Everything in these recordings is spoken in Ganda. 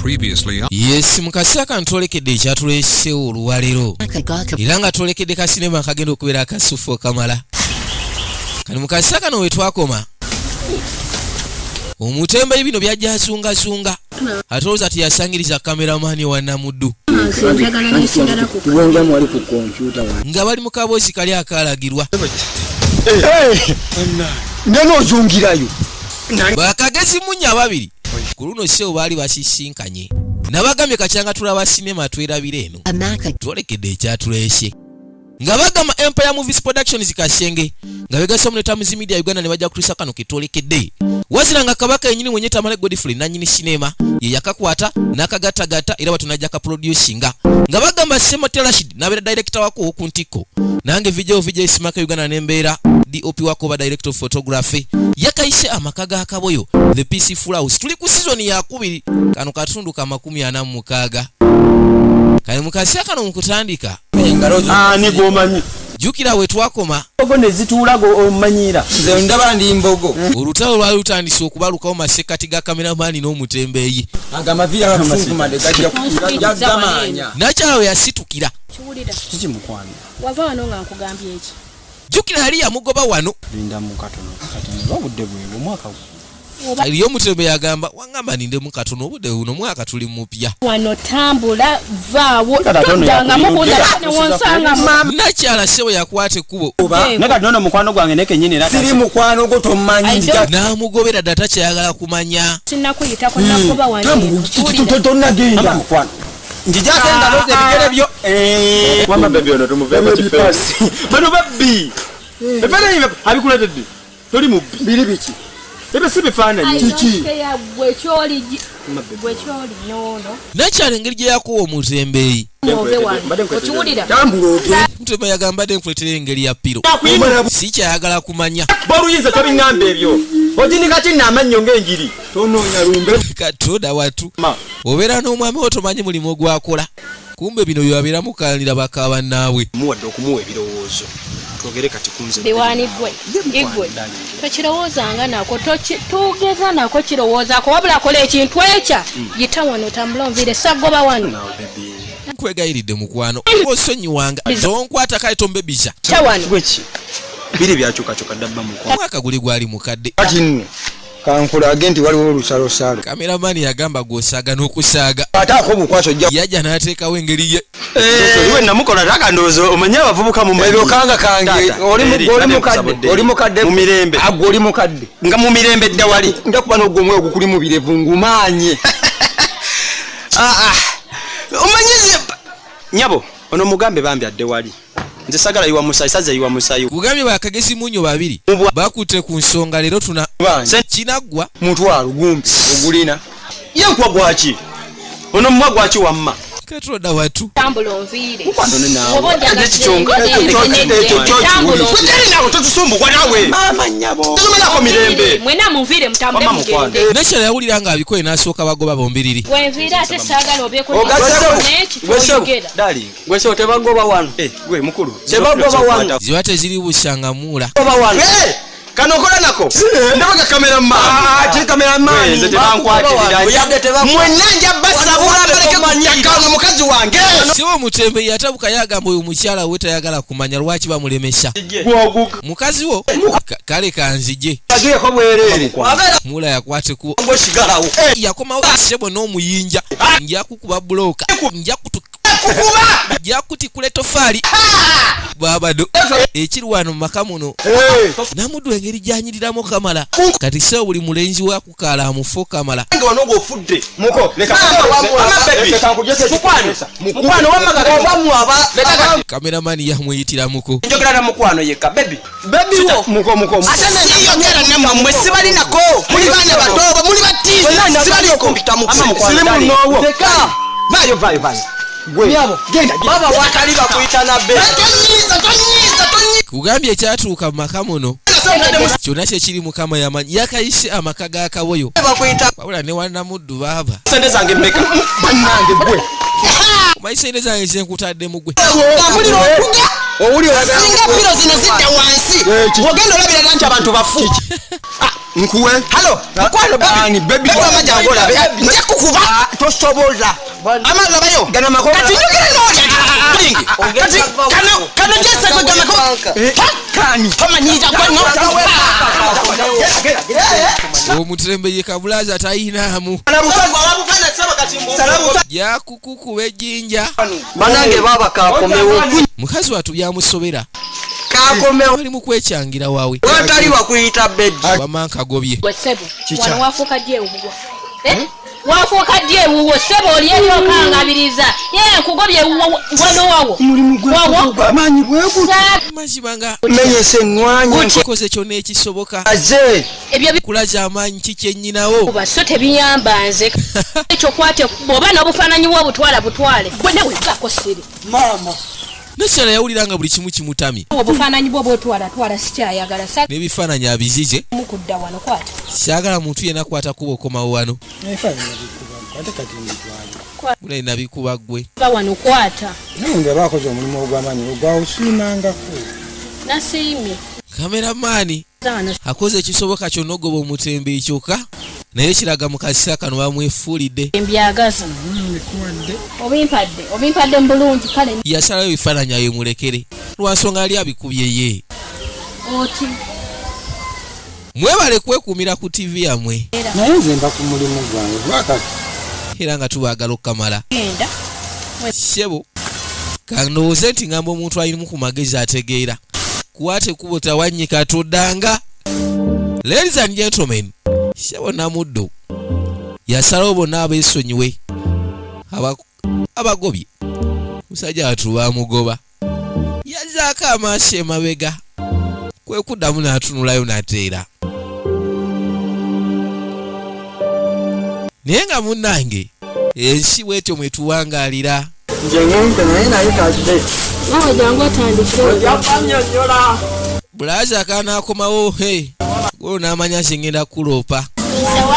Previously. Yes, mukasaka ntolekedde ekyatuleesewo olwaleero. Era nga tolekedde ka sinema akagenda okubeera akasufu kamala. Kani mukasaka no wetwakoma. Omutembe bino byajja asunga. Atooza ati yasangiriza kameramani wa Namuddu. Nga bali mu kaboozi kali akalagirwa. Neno ojungirayo. Bakagezi munya babiri. Ku luno seewo baali basisinkanye. Nabagambye kakyanga tulaba sinema twerabire eno. Tolekedde ekyatuleese. Nga bagamba Empire Movies Productions Kasenge. Nga begasa mu Tamuzi Media Uganda ne bajja kutuusa kano ketolekedde. Wazira nga kabaka yenyini mwenye Tamale Godfrey nanyini sinema ye yakakwata nakagattagatta era batunajja ka producinga. Nga bagamba Semate Rashid n'abeera director wako okuntiko. Nange video Simaka Uganda n'embeera DOP wako ba director of photography. Yakayise amaka ga Kaboyo The Peaceful House. Tuli ku season ya 2 kano katundu ka 46. Kale mukasya kano mukutandika. Ni gomanyi. Jukira wetwakoma. Mbogo ne zituulago omanyira. Nze ndaba ndi mbogo. Olutalo lwali lutandise okubalukawo masekati ga kameramani n'omutembeeyi. Agamavira bafunkumade gajja gamanya. Nakyalo yasitukira. Kiwulira. Kiki mukwano. Wava wano nga nkugambye eki. Jukira yali yamugoba wano. Linda mu katono. Katono obudde bwe mwaka. Aliyo mutembe yagamba wangamba ninde mu katono obudde uno mwaka tuli mupya. Wano tambula vaawo. Tanga mukunda ne wonsanga mama. Nakyala sewe yakwate kubo. Naka dono mukwano gwange neke nyine era. Siri mukwano go tomanyi. Namugobera data kyayagala kumanya. Sinakuyitako nakuba wano. Tonnagenda mukwano. Njijagenda loze bigere byo. Wama bebe ono tumuvema kifasi. Bano babbi. Ebere ibe abikuletedde. Toli mubbi. Biri biki. Ebe sibifaananyi kiki. Bwecholi nono. Nakyala engeri gye yakuwa omutembeeyi. Okiwulira. Mutembe yagamba denkuleetera engeri ya piro. Si kyayagala kumanya. Boluyinza tobiŋŋamba ebyo. Oginika kinna amannyo ng'enjiri. Tonoonya lumbe. Katonda watu. Obeera n'omwami wo tomanyi mulimu ogwakola. Kumbe bino byabeera mukaanira baka bannaabwe. Muwadde okumuwa ebirowoozo. Twogere kati kunze. Biwani gwe. Igwe. Tokirowoozanga nako tugeza nako kirowoozaako wabula akola ekintu ekya. Yita wano tambula onviire saggoba wano. Nkwegayiridde mukwano. Osonyiwanga. Tonkwata kale tombebisha. Tawano. Gweki. Biri byakyukakyuka ddabba mukwano. Mwaka guli gwali mukadde. Kati nno kankulage nti waliwo olusalosalo. Kameramani yagamba gw'osaaga n'okusaaga. Ataako bukwaso jja. Yajja n'ateekawo engeri ye. Iwe namukola takandowooza omanye abavubuka mu ebyo kanga kange oli mukadde mu mirembe. Agwo oli mukadde. Nga mu mirembe dda wali. Njakuba n'ogwomwe ogukuli mu birevu ngumaanye. Omanyize nyabo ono mugambe bambi adde wali. Nze sagala yiwa musayi saze yiwa musayi. Kugambye bakagezi munyo babiri. Bakutte ku nsonga leero tuna kinaggwa mutwalo gumpi ogulina. Ye nkwa gwaki? Ono mmwa gwaki wamma? Katonda watu. Tambula onviire. Mukwano nawe. Obonja kichonga. Kutali nawe totusumbugwa nawe. Mama nyabo. Tozumalako mirembe. Mwena munviire mutambule mugende. Nakyala yawulira nga abikoye n'asooka bagoba bombiriri. Wenviire ate saagala obyeko. Darling. Gwese otebagoba wano. Gwe mukulu. Tebagoba wano. Ziba teziri busanga muula. Kano kola nako. Ndabaga cameraman. Ati cameraman. Nze tebankwatirira. Mwenanja basa bulabale kunyakanga mukazi wange. Siwo mutembe yatabuka yagamba oyo mukyala we tayagala kumanya lwaki bamulemesa. Mukazi wo kale kanzije. Agiyeko bwerere. Mula yakwate ku. Ngosigalawo. Yakomawo sebo n'omuyinja. Nja kukuba bloka. Nja kukuba. Jakuti kuleto fali. Babado. Ekirwano makamuno. Namuddu engeri gyanyiriramu Kamala. Kati sewo buli mulenzi wa kukala amufo Kamala. Wano gofudde. Muko. Leka. Mukwano wamagala obamu aba. Kameramani yamuyitira muko. Njogera na mukwano yeka baby. Baby wo muko. Atene yogera namwe mwe sibali nako. Muli bana batoba muli batizi. Sibali okumpita mukwano. Silimu nowo. Leka. Vayo. Nyabo, genda. Baba watali bakuyitana be. Tonyiza. Kugambye ekyatuuka mu makamuno. Kyonna kye kiri Mukama yamanyi. Yakayise amaka ga Kaboyo. Bakuyita. Wabula ne Wannamuddu baaba. Sente zange mmeka. Bannange gwe. Omayise zange zenkutadde mu gwe. Muliro okuga. Singa piro zino zidda wansi. Ogenda olabira nti abantu bafu. Nkuwe. Halo, mukwano Ani baby. Amajangola. Nja kukuba tosobola. Amaza bayo. Gana makola. Kati nyugire n'oli. Kati kano jese kwe gana ko. Kani. Kama nyita kwa Omutrembe ye kabulaza tayinamu. Ya kukukuba ejjinja. Banange baba kakomewo. Mukazi watu byamusobera. Kakomewo. Ali mu kwecyangira waawe. Watali wakuyita baby. Wamanka gobye. Wesebo. Wano wafuka je ubugwa. Wafuka je uwo sebo oliyo kangabiriza. Ye kugobye wano wawo. Mulimu gwe amanyi bweku. Mazibanga Menyese nwanyi. koze kyonna ekisoboka. Aze. Ebyo Kulaza amaanyi kikyennyinawo. bikuba so tebiyamba nze. Ekyo kwate boba n'obufaananyi bw'obutwala butwale. Gwe ne wekako siri. Mama. Nassala yawuliranga buli kimu kimutami. Obufaananyi bw'obutwala twala sikyayagala. N'ebifaananyi abizize. Mukudda wano kwate. Saagala muntu yenna kwata kuba okomawo wano. Mulayi nabikuba ggwe. Ba wano kwata. Nange bakoze omulimu ogw'amanyi ogwawusiimangako. Nasiimye. Kameramaani akoze ekisoboka kyonna ogoba omutembe kyokka naye kiraga mu kaseera kano bamwefuulidde. Embyagaza. Obimpadde mu bulungi kale. Yasalayo ebifaananyi ayo mulekere lwa nsonga yali abikubye ye. Oti. Mwebale kwekuumira ku TV yammwe. Naye nze mba ku mulimu gwange gwakati. Era nga tubaagala okukamala. Genda. Ssebo kandowooze nti ngamba omuntu alimu ku magezi ategeera. Kuwate kubo tawanyika toddanga. Ladies and gentlemen, Ssebo Namuddo yasalawo bonna abeesonyiwe abagobye musajja watu bamugoba. Yazzaako amaaso emabega kwe kuddamu n'atunulayo nateera. Naye nga munnange ensi bwetyo mwe tuwangaalira. Nje ngente naye kazde. Nawe jangu atandikire. Yapanyonyola. Bulaza akanaakomawo gwe n'amanya zengenda kuloopa.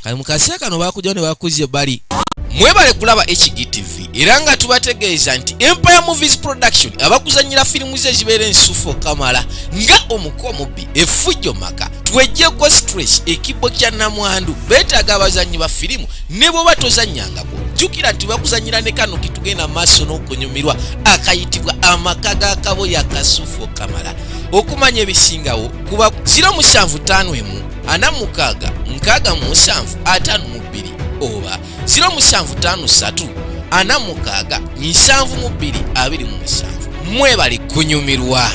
Kali mu kaseera kano baakujjawo ne bakuzza ebbali. Mwebale kulaba HGTV era nga tubategeeza nti Empire Movies Production abakuzannyira firimu ze ezibeera ensufu kamala nga omuko omubbi effujjo maka twejjeko stress ekibbo kya namwandu beetaaga abazannyi ba firimu ne bw'oba tozannyangako jjukira nti bakuzannyira ne kano kitugenda maaso n'okunyumirwa akayitibwa amaka g'akaboya akasufu kamala. Okumanya ebisingawo kuba 075 46 67 52 oba 0753 46 72 27. Mwebale kunyumirwa.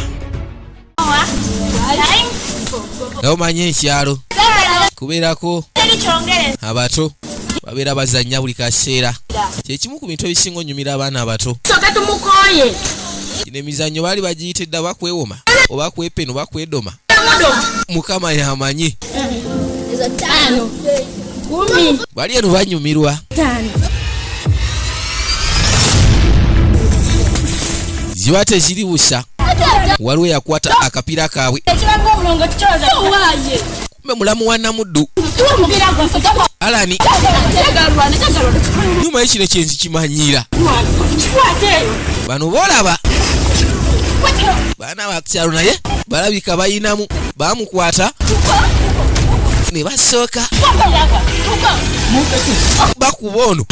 Omanye ekyalo kubeerako abato babeera bazannya buli kaseera. Kyekimu ku bintu ebisinga onyumira abaana abato. Kino emizannyo baali bagiyitidde bakwewoma oba kwepeno oba kwedoma. Mukama yamanyi. Bali eno banyumirwa. Ziba teziri busa. Waliwo yakwata akapiira kaabwe. Kumbe mulamu wa Namuddu. Alani. Nyuma y'ekino kyenzi kimanyiira. Bano boolaba. Baana bakyalo naye balabika bayinamu bamukwata ne basooka bakuba ono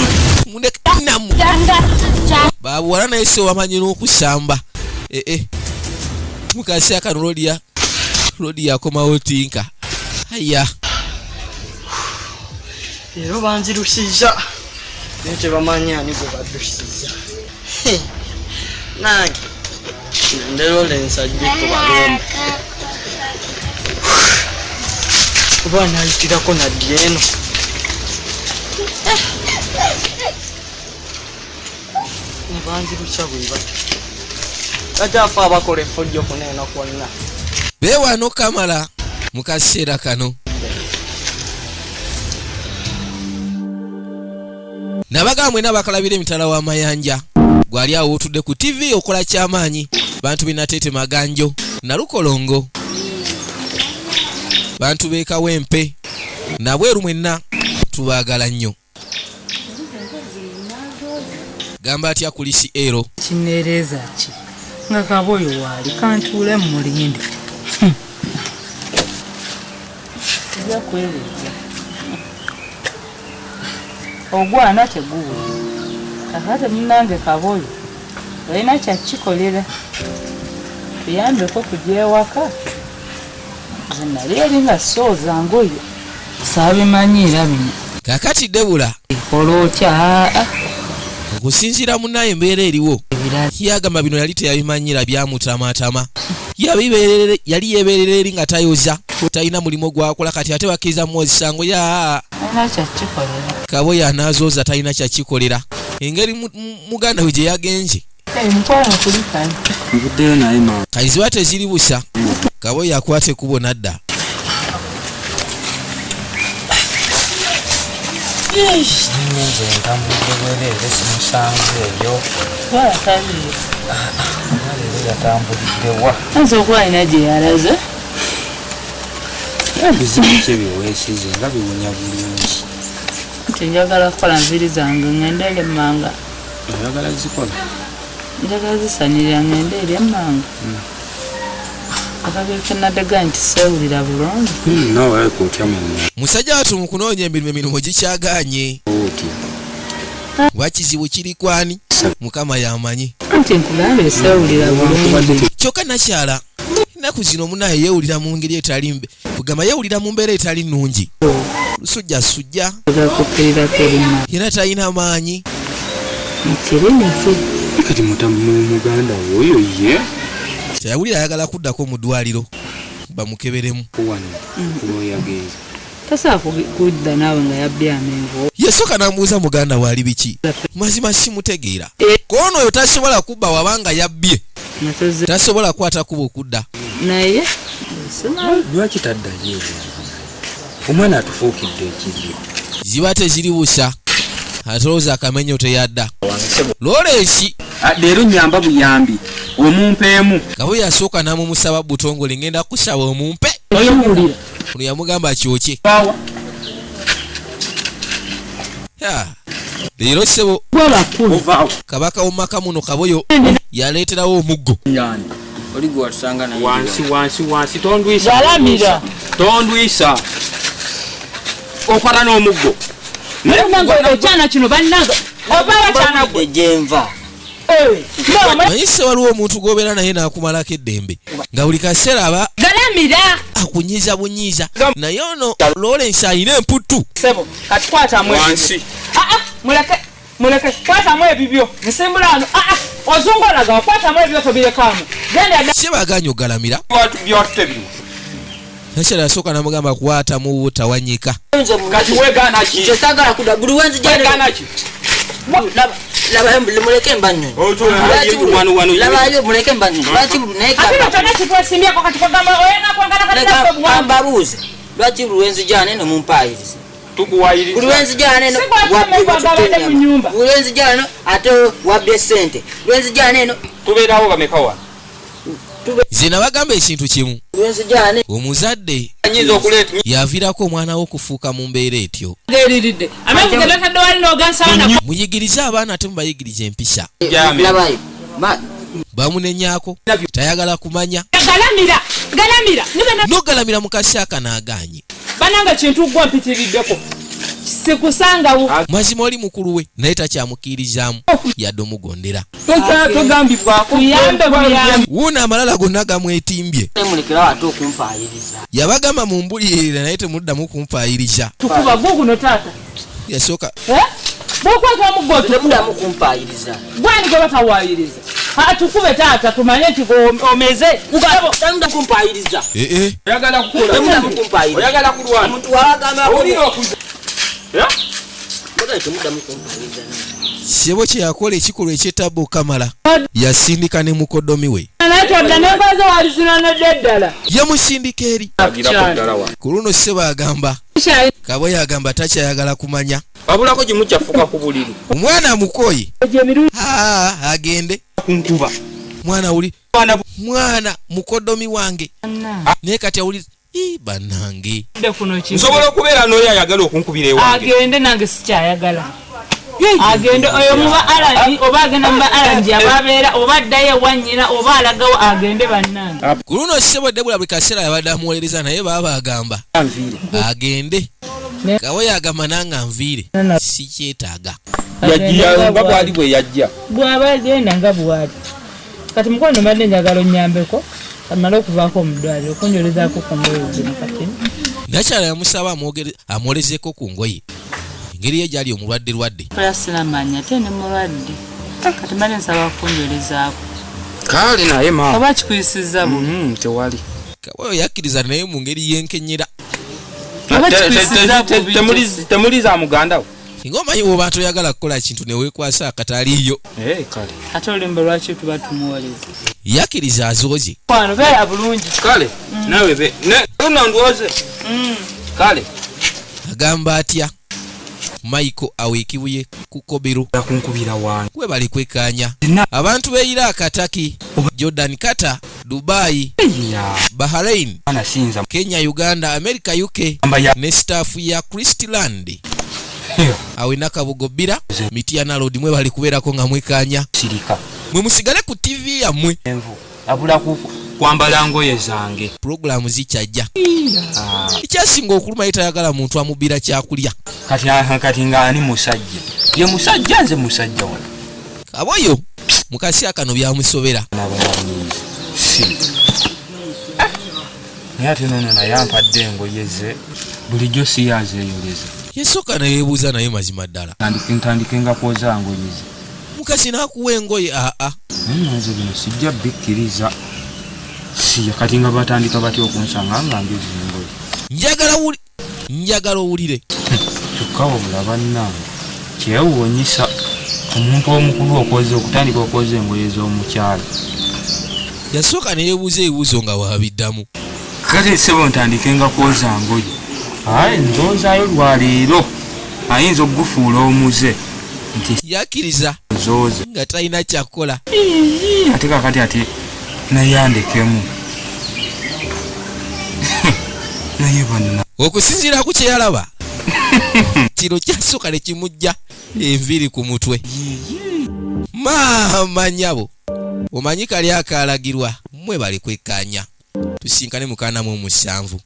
munekinamu babuwala naye si wamanyi n'okusamba. Mukaseera kano lodi yakomawo tinka. Aya Leero banzirusiza naye tebamanya ani gwe baddusiza. Nange nderola ensajja kubalomba kuba nayitirako naddi eno. Nebanzirusa bwe bati tajaafa abakola effujjo kuneena kwonna. beewano kamala mu kaseera kano. Nabagamba mwena bakalabira emitala w'amayanja gwali awo otudde ku TV okola kyamaanyi. Bantu b'Inateete Maganjo Nalukolongo bantu b'e Kawempe nabweru mwenna tubaagala nnyo. Gamba atya kulisi ero kineereza ki nga kaboyo waali kantuule mu mulindi ojja kwereeza ogwana teguwe kakate munange Kaboyo olina kyakikolera tuyambeko kujja ewaka nze nali eri nga sooza ngoyo saabimanyira bino kakati Debula kola otya okusinziira munnaye embeera eriwo yagamba bino yali teyabimanyira byamutamatama yali yeeberera eri nga tayoza talina mulimu gwakola kati ate bakkiriza muwozisango alina kyakikolera Kaboyo anazooza talina kyakikolera engeri muganda we gye yagenze mukwano kulikani Mvuddeyo naye mama. kayiziba teziri busa Kaboyo akwata ekkubo nadda nze ntambudde bwereere simusanze eyo twalatabire leero yatambuliddewa nze okuba alina gye yalaze ebizibu kye biweesize nga biwunya bulungi nti njagala kukola nviri zange ngende eri emmanga oyagala zikola njagala zisanirira ngende eri emmanga akagero kenaddaga nti seewulira bulungi Nawe kotya mama. musajja watu mu kunoonya emirimu gikyaganye Oti. kuba kizibu kiri kwani Mukama yamanyi nti nkugambe seewulira bulungi kyokka nakyala ennaku zino munaye yeewulira mu ngeri etali kugamba yeewulira mu mbeera etali nnungi lusujjasujja gakupirirako erimma era talina maanyi mukiriniki Kati muganda oyo ye. teyawulira ayagala kuddako mu ddwaliro bamukeberemu Wano. Kuba yagenze. tasobola kudda naawe nga yabbye amenvu yasooka n'amubuuza muganda waali biki mazima simutegeera koono oyo tasobola kubba wabanga yabbye natoze tasobola kukwata kuba okudda naye lwaki taddayo omwana atufuukidde ekiryo ziba teziri busa atolooza akamenyo teyadda Lawrence Leero nyamba buyambi. Omumpeemu. Kaboyo yasooka n'amumusaba butongole ngenda kusaba omumpe oyewulira ono yamugamba kyokye leero ssebo gwabakulu Ovaawo. kabaka w'omumaka muno Kaboyo yaleeterawo omuggo Yani. oli gwe watusanga naye Wansi tondwisa. yalamira Tondwisa. Okwata n'omuggo. nange ekyana kino bannanga oba wakyana gwe gyenva manyi se waliwo omuntu gw'obeera naye n'akumalako eddembe nga buli kaseera aba galamira akunyiza bunyiza naye ono Lawrence alina emputtu sebo kati kwatamu Wansi. muleke kwatamu ebibyo nsimbula ano ozungolaga kwatamu ebibyo tobirekamu genda si baganya ogalamira Watu byote bino. nakyala yasooka n'amugamba kwatamu butawanyika Kati wegaana ki? nze saagala kudda buli wenzi Wegaana ki? labayo muleke mbanyonyi labayo muleke mbanyonyi lwaki kitwesimbyeko kati kwagamba oyena kwagala mbabuuze lwaki buli wenzi gyana eno mumpayiriza Tukuwayiriza. buli wenzi gyana eno buli wenzi gyana eno ate wabbye sente buli wenzi gyana eno Tubeerawo bameka wano. nze nabagamba ekintu kimu buli wenzi gyana omuzadde Anyinza okuleeta. yaviirako omwana we okufuuka mu mbeera etyo geriridde amakugeletadde wali n'ogansana muyigirize abaana ate mubayigirize empisa labayo bamunenyaako tayagala kumanya galamira nogalamira mu kasaaka n'agaanye bananga kintu gwa mpitiriddeko sikusangawo mazima oli mukulu we naye takyamukkiririzaamu yadde omugondera Togambibwako. buyambe buyambe wuuno amalala gonna gamwetimbye mulekerawo ate okumpayiriza yabagamba mumbulirira naye temuddamu kumpaayiriza tukuba guguno taata yasooka bwokwata muggo temuddamu kumpayiriza gwani gwe batawayiriza tukube taata tumanye nti omeze temuddamu kumpayiriza Oyagala kukola. temuddamu kumpayiriza Oyagala kulwana. omuntu wabagamba Olina okuza. temuddamu kumpayiriza Ssebo kye yakola ekikolwa ekyettabba okamala yasindika ne mukoddomi we naye todda nembaza walizinanadde eddala yamusindika eri Agirako ddala wano. ku luno ssebo agamba Kaboyo agamba takyayagala kumanya Wabulako gimu kyafuka ku buliri. omwana amukoye gyemirundi agende Kunkuba. mwana uli Mwana mwana mukoddomi wange naye kati awulira bannange kuno nsobola okubeera n'oyo ayagala okunkubira ewange. agende nange sikyayagala agende oyo muba alani oba agenda muba alani ababeera oba addayo wanyina oba alagawo agende bannange. Ku luno ssebo Debula buli kaseera yabadde amuwolereza naye baba agamba agende kawe yagamba nange anviire si kyetaaga. Yajja nga bwali bwe yajja. Bw'aba agenda nga bwali. Kati mukwano mbadde njagala onnyambeko kamala okuvaako omuddwaliro okunjolezaako ku ngoye zino kati. Nakyala yamusaba amwolezeeko ku ngoye engeri ye gyali omulwadde. Palasinamanya ate ne mulwadde kati mbadde nsaba kunjolezaako. Kale naye maama. Oba kikuyisizza bubi. Tewali. Kawe oyo yakkiriza naye mu ngeri y'enkenyera. Temuliza muganda wo. Singa omanyi bw'oba toyagala kukola kintu ne weekwasa akataliyo. Kale. Ate olimba lwaki tuba tumuwoleza. Yakkiriza azooze. Kwano beera bulungi. Kale. Nawe be. Luno ndwoze. Kale. Agamba atya. Michael aweekibuye ku Kobero. Yakunkubira wange. Kwe bali kwekkaanya. Abantu beeyira akataki. Jordan Kata, Dubai, Bahrain, Kenya, Uganda, America, UK ne staff ya Christland. Awe Nakabugobbira Mityana Road mwe bali kubeerako nga mwekkaanya. Mwe musigale ku TV yammwe. Abula kwambala ngoye zange. Programu zikyajja. Ekyasinga okuluma yetayagala muntu amubira kyakulya. Kati nga ani musajja. Ye musajja nze musajja wano. Aboyo mukasi akano byamusobera. Naye ate nono naye ampadde engoye ze bulijjo si yazeeyoleza. Yasooka ne yeebuuza naye mazima ddala. Ntandike nga kwoza ngoye ze. Mukasi n'akuwa engoye nze bino sijja bikkiriza. Siya kati nga batandika batya okunsanga nga ngezi engoye. Njagala owulire. Kyokka wabula bannange kyewuunyisa omuntu omukulu okutandika okwoza engoye z'omukyala. Yasooka ne yeebuuza ebibuuzo nga waabiddamu. Kale ssebo ntandike nga kwoza ngoye. Nzoozaayo lwaleero ayinza okugufuula omuze nti yakkiriza zooze nga talina kyakukola. Ate kakati ate nayandekemu. Naye banna okusinziira ku kye yalaba kino kyasooka ne kimujja enviiri ku mutwe. Maama nnyabo omanyi kali akalagirwa mwe bali kwekkaanya. Tusinkane 67.